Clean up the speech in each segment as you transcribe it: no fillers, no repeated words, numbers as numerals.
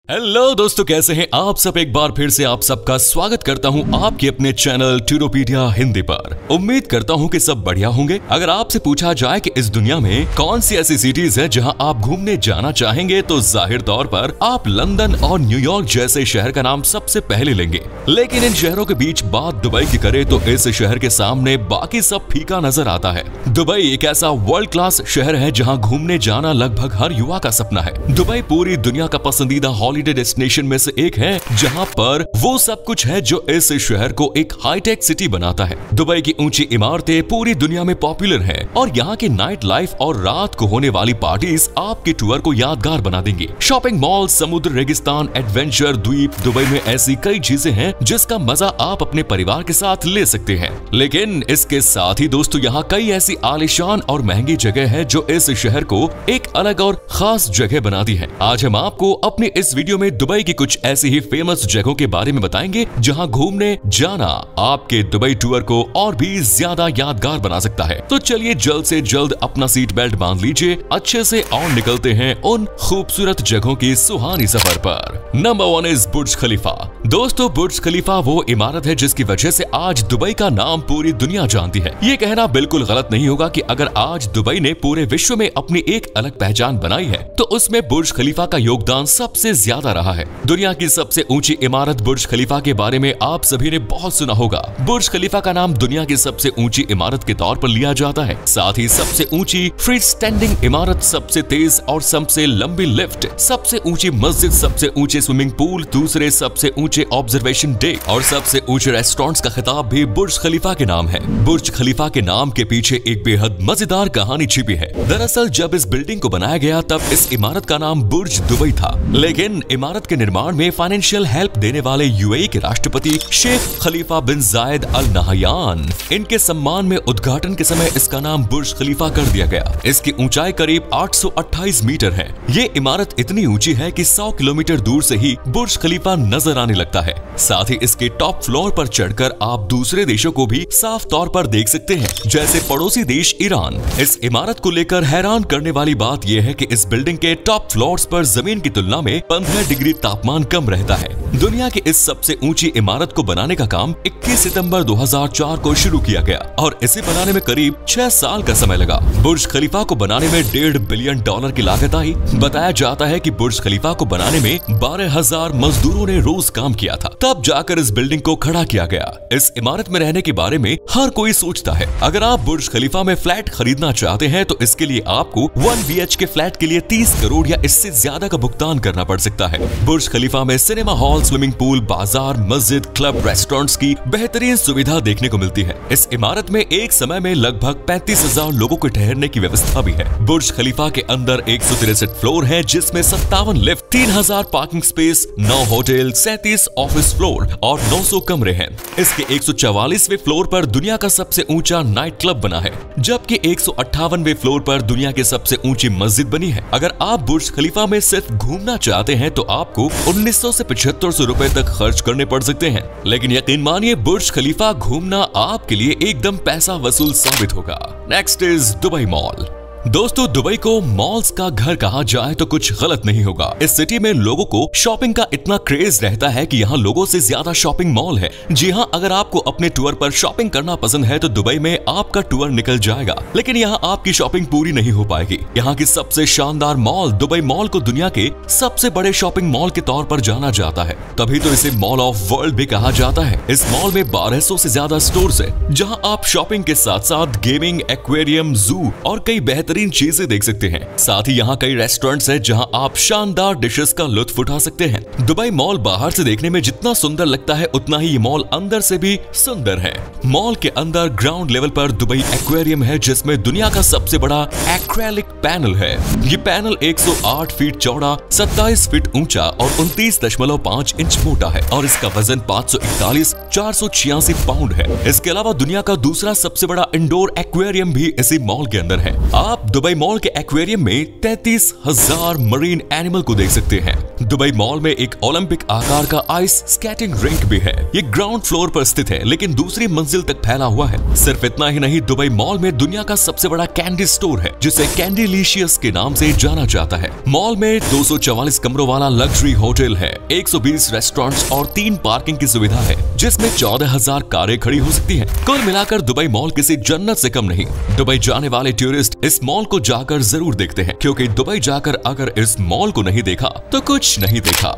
Hello दोस्तों, कैसे हैं आप सब। एक बार फिर से आप सबका स्वागत करता हूं आपके अपने चैनल टूरोपीडिया हिंदी पर। उम्मीद करता हूं कि सब बढ़िया होंगे। अगर आपसे पूछा जाए कि इस दुनिया में कौन सी ऐसी सिटीज है जहां आप घूमने जाना चाहेंगे, तो जाहिर तौर पर आप लंदन और न्यूयॉर्क जैसे शहर का नाम सबसे पहले लेंगे। लेकिन इन शहरों के बीच बात दुबई की करे तो इस शहर के सामने बाकी सब फीका नजर आता है। दुबई एक ऐसा वर्ल्ड क्लास शहर है जहाँ घूमने जाना लगभग हर युवा का सपना है। दुबई पूरी दुनिया का पसंदीदा हॉलिडे डेस्टिनेशन में से एक है, जहां पर वो सब कुछ है जो इस शहर को एक हाईटेक सिटी बनाता है। दुबई की ऊंची इमारतें पूरी दुनिया में पॉपुलर हैं और यहाँ की नाइट लाइफ और रात को होने वाली पार्टीज आपके टूर को यादगार बना देंगी। शॉपिंग मॉल, समुद्र, रेगिस्तान, एडवेंचर, द्वीप, दुबई में ऐसी कई चीजें हैं जिसका मजा आप अपने परिवार के साथ ले सकते हैं। लेकिन इसके साथ ही दोस्तों, यहाँ कई ऐसी आलीशान और महंगी जगह है जो इस शहर को एक अलग और खास जगह बनाती है। आज हम आपको अपनी इस वीडियो में दुबई की कुछ ऐसी ही फेमस जगहों के बारे में बताएंगे जहां घूमने जाना आपके दुबई टूर को और भी ज्यादा यादगार बना सकता है। तो चलिए जल्द से जल्द अपना सीट बेल्ट बांध लीजिए अच्छे से और निकलते हैं उन खूबसूरत जगहों की सुहानी सफर पर। नंबर 1 इज बुर्ज खलीफा। दोस्तों, बुर्ज खलीफा वो इमारत है जिसकी वजह से आज दुबई का नाम पूरी दुनिया जानती है। ये कहना बिल्कुल गलत नहीं होगा कि अगर आज दुबई ने पूरे विश्व में अपनी एक अलग पहचान बनाई है तो उसमें बुर्ज खलीफा का योगदान सबसे ज्यादा रहा है। दुनिया की सबसे ऊंची इमारत बुर्ज खलीफा के बारे में आप सभी ने बहुत सुना होगा। बुर्ज खलीफा का नाम दुनिया की सबसे ऊंची इमारत के तौर पर लिया जाता है। साथ ही सबसे ऊंची फ्री स्टैंडिंग इमारत, सबसे तेज और सबसे लंबी लिफ्ट, सबसे ऊंची मस्जिद, सबसे ऊंचे स्विमिंग पूल, दूसरे सबसे ऊंचे ऑब्जर्वेशन डेक और सबसे ऊंचे रेस्टोरेंट्स का खिताब भी बुर्ज खलीफा के नाम है। बुर्ज खलीफा के नाम के पीछे एक बेहद मजेदार कहानी छिपी है। दरअसल जब इस बिल्डिंग को बनाया गया तब इस इमारत का नाम बुर्ज दुबई था, लेकिन इमारत के निर्माण में फाइनेंशियल हेल्प देने वाले यूएई के राष्ट्रपति शेख खलीफा बिन जायद अल नहयान, इनके सम्मान में उद्घाटन के समय इसका नाम बुर्ज खलीफा कर दिया गया। इसकी ऊंचाई करीब 828 मीटर है। ये इमारत इतनी ऊंची है कि 100 किलोमीटर दूर से ही बुर्ज खलीफा नजर आने लगता है। साथ ही इसके टॉप फ्लोर पर चढ़कर आप दूसरे देशों को भी साफ तौर पर देख सकते हैं, जैसे पड़ोसी देश ईरान। इस इमारत को लेकर हैरान करने वाली बात यह है कि इस बिल्डिंग के टॉप फ्लोर्स पर जमीन की तुलना में 15 डिग्री तापमान कम रहता है। दुनिया की इस सबसे ऊंची इमारत को बनाने का काम 21 सितंबर 2004 को शुरू किया गया और इसे बनाने में करीब 6 साल का समय लगा। बुर्ज खलीफा को बनाने में $1.5 बिलियन की लागत आई। बताया जाता है कि बुर्ज खलीफा को बनाने में 12,000 मजदूरों ने रोज काम किया था, तब जाकर इस बिल्डिंग को खड़ा किया गया। इस इमारत में रहने के बारे में हर कोई सोचता है। अगर आप बुर्ज खलीफा में फ्लैट खरीदना चाहते हैं तो इसके लिए आपको 1 BHK फ्लैट के लिए 30 करोड़ या इससे ज्यादा का भुगतान करना पड़ सकता है। बुर्ज खलीफा में सिनेमा हॉल, स्विमिंग पूल, बाजार, मस्जिद, क्लब, रेस्टोरेंट्स की बेहतरीन सुविधा देखने को मिलती है। इस इमारत में एक समय में लगभग 35,000 लोगों को ठहरने की व्यवस्था भी है। बुर्ज खलीफा के अंदर 163 फ्लोर है, जिसमें 57 lift, 3000 parking space, 9 hotel, 37 office floor और 900 कमरे हैं। इसके 144वें फ्लोर पर दुनिया का सबसे ऊंचा नाइट क्लब बना है, जबकि 158वें फ्लोर पर दुनिया की सबसे ऊंची मस्जिद बनी है। अगर आप बुर्ज खलीफा में सिर्फ घूमना चाहते हैं तो आपको 1900 से 7500 रुपए तक खर्च करने पड़ सकते हैं, लेकिन यकीन मानिए बुर्ज खलीफा घूमना आपके लिए एकदम पैसा वसूल साबित होगा। Next is Dubai mall. दोस्तों, दुबई को मॉल्स का घर कहा जाए तो कुछ गलत नहीं होगा। इस सिटी में लोगों को शॉपिंग का इतना क्रेज रहता है कि यहाँ लोगों से ज्यादा शॉपिंग मॉल है। जी हाँ, अगर आपको अपने टूर पर शॉपिंग करना पसंद है तो दुबई में आपका टूर निकल जाएगा, लेकिन यहाँ आपकी शॉपिंग पूरी नहीं हो पाएगी। यहाँ की सबसे शानदार मॉल दुबई मॉल को दुनिया के सबसे बड़े शॉपिंग मॉल के तौर पर जाना जाता है, तभी तो इसे मॉल ऑफ वर्ल्ड भी कहा जाता है। इस मॉल में 1200 से ज्यादा स्टोर्स है, जहाँ आप शॉपिंग के साथ साथ गेमिंग, एक्वेरियम, जू और कई बेहतरीन चीजें देख सकते हैं। साथ ही यहाँ कई रेस्टोरेंट्स हैं जहाँ आप शानदार डिशेस का लुत्फ उठा सकते हैं। दुबई मॉल बाहर से देखने में जितना सुंदर लगता है उतना ही ये मॉल अंदर से भी सुंदर है। मॉल के अंदर ग्राउंड लेवल पर दुबई एक्वेरियम है, जिसमें दुनिया का सबसे बड़ा एक्रेलिक पैनल है। ये पैनल 108 फीट चौड़ा, 27 फीट ऊंचा और 29.5 इंच मोटा है और इसका वजन 486 पाउंड है। इसके अलावा दुनिया का दूसरा सबसे बड़ा इंडोर एक्वेरियम भी इसी मॉल के अंदर है। आप दुबई मॉल के एक्वेरियम में 33,000 मरीन एनिमल को देख सकते हैं। दुबई मॉल में एक ओलंपिक आकार का आइस स्केटिंग रिंक भी है। ये ग्राउंड फ्लोर पर स्थित है लेकिन दूसरी मंजिल तक फैला हुआ है। सिर्फ इतना ही नहीं, दुबई मॉल में दुनिया का सबसे बड़ा कैंडी स्टोर है जिसे कैंडीलिशियस के नाम से जाना जाता है। मॉल में 244 कमरों वाला लग्जरी होटल है, 120 रेस्टोरेंट्स और 3 पार्किंग की सुविधा है जिसमें 14,000 कारें खड़ी हो सकती हैं। कुल मिलाकर दुबई मॉल किसी जन्नत से कम नहीं। दुबई जाने वाले टूरिस्ट इस मॉल को जाकर जरूर देखते हैं, क्योंकि दुबई जाकर अगर इस मॉल को नहीं देखा तो कुछ नहीं देखा।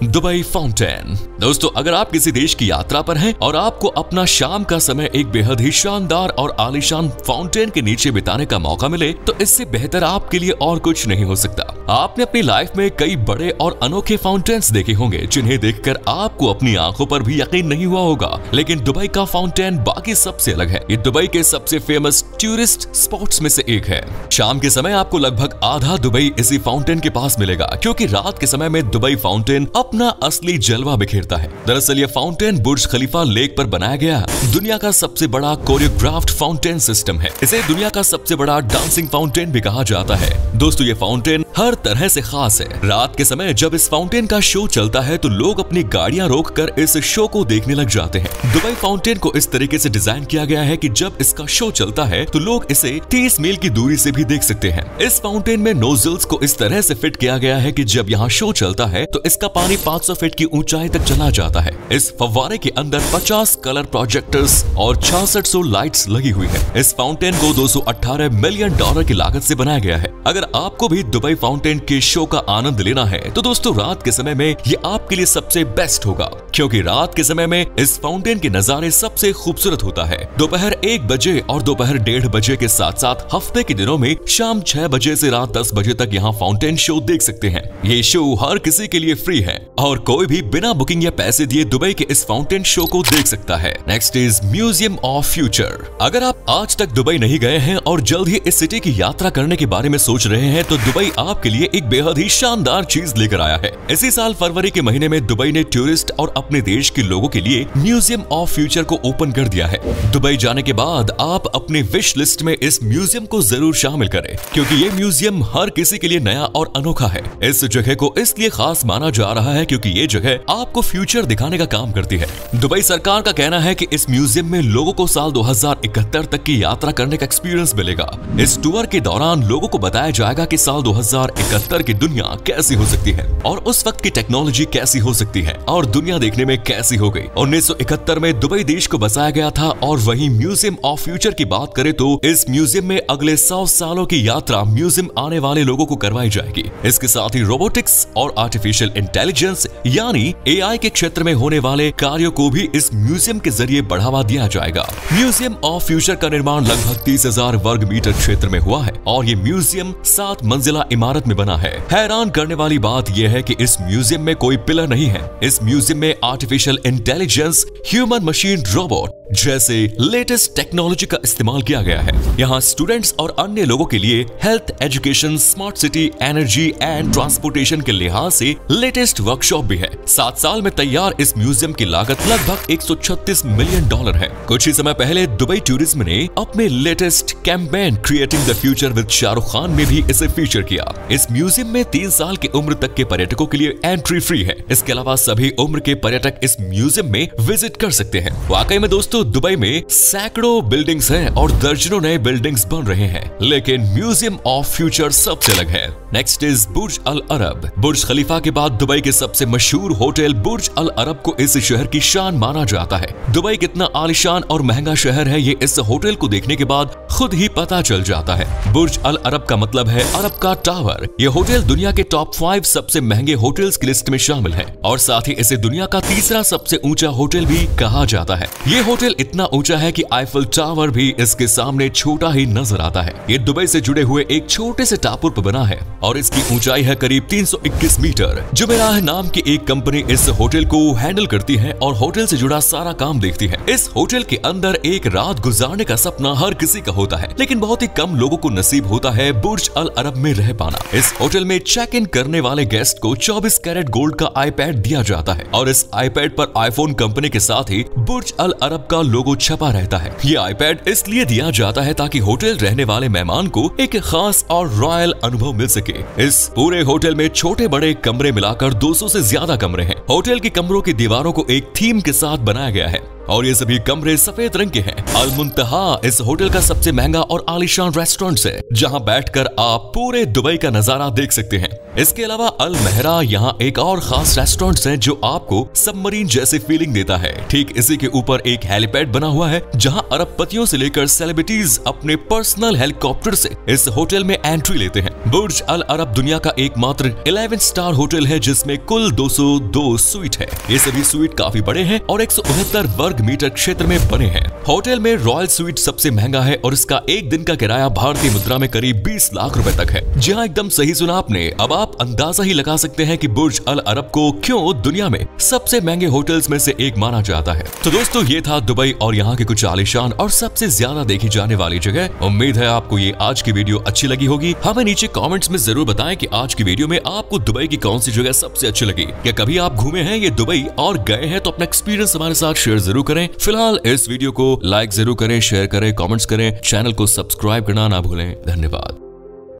Dubai fountain. दोस्तों, अगर आप किसी देश की यात्रा पर हैं और आपको अपना शाम का समय एक बेहद ही शानदार और आलीशान फाउंटेन के नीचे बिताने का मौका मिले तो इससे बेहतर आपके लिए और कुछ नहीं हो सकता। आपने अपनी लाइफ में कई बड़े और अनोखे फाउंटेन्स देखे होंगे जिन्हें देखकर आपको अपनी आंखों पर भी यकीन नहीं हुआ होगा, लेकिन दुबई का फाउंटेन बाकी सबसे अलग है। ये दुबई के सबसे फेमस टूरिस्ट स्पॉट्स में से एक है। शाम के समय आपको लगभग आधा दुबई इसी फाउंटेन के पास मिलेगा, क्योंकि रात के समय में दुबई फाउंटेन अपना असली जलवा बिखेरता है। दरअसल ये फाउंटेन बुर्ज खलीफा लेक पर बनाया गया दुनिया का सबसे बड़ा कोरियोग्राफ्ड फाउंटेन सिस्टम है। इसे दुनिया का सबसे बड़ा डांसिंग फाउंटेन भी कहा जाता है। दोस्तों, ये फाउंटेन हर तरह से खास है। रात के समय जब इस फाउंटेन का शो चलता है तो लोग अपनी गाड़ियां रोककर इस शो को देखने लग जाते हैं। दुबई फाउंटेन को इस तरीके से डिजाइन किया गया है कि जब इसका शो चलता है तो लोग इसे 30 मील की दूरी से भी देख सकते हैं। इस फाउंटेन में नोजल्स को इस तरह से फिट किया गया है कि जब यहाँ शो चलता है तो इसका पानी 500 फीट की ऊंचाई तक चला जाता है। इस फव्वारे के अंदर 50 कलर प्रोजेक्टर्स और 6600 लाइट्स लगी हुई है। इस फाउंटेन को $218 मिलियन की लागत से बनाया गया है। अगर आपको भी दुबई फाउंटेन के शो का आनंद लेना है तो दोस्तों, रात के समय में ये आपके लिए सबसे बेस्ट होगा, क्योंकि रात के समय में इस फाउंटेन के नजारे सबसे खूबसूरत होता है। दोपहर 1 बजे और दोपहर 1:30 बजे के साथ साथ हफ्ते के दिनों में शाम 6 बजे से रात 10 बजे तक यहाँ फाउंटेन शो देख सकते हैं। ये शो हर किसी के लिए फ्री है और कोई भी बिना बुकिंग या पैसे दिए दुबई के इस फाउंटेन शो को देख सकता है। Next is museum of future. अगर आप आज तक दुबई नहीं गए हैं और जल्द ही इस सिटी की यात्रा करने के बारे में सोच रहे हैं तो दुबई आपके लिए एक बेहद ही शानदार चीज लेकर आया है। इसी साल फरवरी के महीने में दुबई ने टूरिस्ट और अपने देश के लोगों के लिए म्यूजियम ऑफ फ्यूचर को ओपन कर दिया है। दुबई जाने के बाद आप अपने विश लिस्ट में इस म्यूजियम को जरूर शामिल करें, क्योंकि ये म्यूजियम हर किसी के लिए नया और अनोखा है। इस जगह को इसलिए खास माना जा रहा है क्योंकि ये जगह आपको फ्यूचर दिखाने का काम करती है। दुबई सरकार का कहना है कि इस म्यूजियम में लोगों को साल 2071 तक की यात्रा करने का एक्सपीरियंस मिलेगा। इस टूर के दौरान लोगों को बताया जाएगा कि साल 2071 की दुनिया कैसी हो सकती है और उस वक्त की टेक्नोलॉजी कैसी हो सकती है और दुनिया देखने में कैसी हो गई। 1971 में दुबई देश को बसाया गया था। और वहीं म्यूजियम ऑफ फ्यूचर की बात करें तो इस म्यूजियम में अगले 100 सालों की यात्रा म्यूजियम आने वाले लोगों को करवाई जाएगी। इसके साथ ही रोबोटिक्स और आर्टिफिशियल इंटेलिजेंस यानी AI के क्षेत्र में होने वाले कार्यों को भी इस म्यूजियम के जरिए बढ़ावा दिया जाएगा। म्यूजियम ऑफ फ्यूचर का निर्माण लगभग 30,000 वर्ग मीटर क्षेत्र में हुआ है और ये म्यूजियम 7 मंजिला इमारत में बना है। हैरान करने वाली बात यह है कि इस म्यूजियम में कोई पिलर नहीं है। इस म्यूजियम में artificial intelligence, human machine robot जैसे लेटेस्ट टेक्नोलॉजी का इस्तेमाल किया गया है। यहाँ स्टूडेंट्स और अन्य लोगों के लिए health, education, smart city, energy and transportation के लिहाज से लेटेस्ट वर्कशॉप भी है। 7 साल में तैयार इस म्यूजियम की लागत लगभग $136 मिलियन है। कुछ ही समय पहले दुबई टूरिज्म ने अपने latest campaign creating the future with Shahrukh Khan में भी इसे फीचर किया। इस म्यूजियम में 3 साल की उम्र तक के पर्यटकों के लिए एंट्री फ्री है। इसके अलावा सभी उम्र के पर्यटक इस म्यूजियम में विजिट कर सकते हैं। वाकई में दोस्तों, दुबई में सैकड़ों बिल्डिंग्स हैं और दर्जनों नए बिल्डिंग्स बन रहे हैं, लेकिन म्यूजियम ऑफ फ्यूचर सबसे अलग है। नेक्स्ट इज बुर्ज अल अरब। बुर्ज खलीफा के बाद दुबई के सबसे मशहूर होटल बुर्ज अल अरब को इस शहर की शान माना जाता है। दुबई कितना आलीशान और महंगा शहर है ये इस होटल को देखने के बाद खुद ही पता चल जाता है। बुर्ज अल अरब का मतलब है अरब का टावर। ये होटल दुनिया के टॉप 5 सबसे महंगे होटल्स की लिस्ट में शामिल है और साथ ही इसे दुनिया का तीसरा सबसे ऊंचा होटल भी कहा जाता है। ये होटल इतना ऊंचा है कि आईफल टावर भी इसके सामने छोटा ही नजर आता है। ये दुबई से जुड़े हुए एक छोटे से टापू पर बना है और इसकी ऊंचाई है करीब 321 मीटर। जुमेराह नाम की एक कंपनी इस होटल को हैंडल करती है और होटल से जुड़ा सारा काम देखती है। इस होटल के अंदर एक रात गुजारने का सपना हर किसी का होता होता है, लेकिन बहुत ही कम लोगों को नसीब होता है बुर्ज अल अरब में रह पाना। इस होटल में चेक इन करने वाले गेस्ट को 24 कैरेट गोल्ड का आईपैड दिया जाता है और इस आईपैड पर आईफोन कंपनी के साथ ही बुर्ज अल अरब का लोगो छपा रहता है। ये आईपैड इसलिए दिया जाता है ताकि होटल रहने वाले मेहमान को एक खास और रॉयल अनुभव मिल सके। इस पूरे होटल में छोटे बड़े कमरे मिलाकर 200 से ज्यादा कमरे हैं। होटल के कमरों की दीवारों को एक थीम के साथ बनाया गया है और ये सभी कमरे सफेद रंग के हैं। अल मुंतहा इस होटल का सबसे महंगा और आलीशान रेस्टोरेंट है, जहां बैठकर आप पूरे दुबई का नजारा देख सकते हैं। इसके अलावा अल महरा यहाँ एक और खास रेस्टोरेंट है जो आपको सबमरीन जैसी फीलिंग देता है। ठीक इसी के ऊपर एक हेलीपैड बना हुआ है, जहाँ अरबपतियों से लेकर सेलिब्रिटीज अपने पर्सनल हेलीकॉप्टर से इस होटल में एंट्री लेते हैं। बुर्ज अल अरब दुनिया का एकमात्र 11 स्टार होटल है जिसमें कुल 202 स्वीट है। ये सभी स्वीट काफी बड़े हैं और 169 वर्ग मीटर क्षेत्र में बने हैं। होटल में रॉयल स्वीट सबसे महंगा है और इसका एक दिन का किराया भारतीय मुद्रा में करीब 20 लाख रुपए तक है। जी हाँ, एकदम सही सुना आपने। अब आप अंदाजा ही लगा सकते हैं कि बुर्ज अल अरब को क्यों दुनिया में सबसे महंगे होटल्स में से एक माना जाता है। तो दोस्तों, ये था दुबई और यहाँ के कुछ आलीशान और सबसे ज्यादा देखी जाने वाली जगह। उम्मीद है आपको ये आज की वीडियो अच्छी लगी होगी। हमें नीचे कमेंट्स में जरूर बताएं कि आज की वीडियो में आपको दुबई की कौन सी जगह सबसे अच्छी लगी। क्या कभी आप घूमे हैं ये दुबई और गए हैं तो अपना एक्सपीरियंस हमारे साथ शेयर जरूर करें। फिलहाल इस वीडियो को लाइक जरूर करें, शेयर करें, कमेंट्स करें, चैनल को सब्सक्राइब करना ना भूलें। धन्यवाद।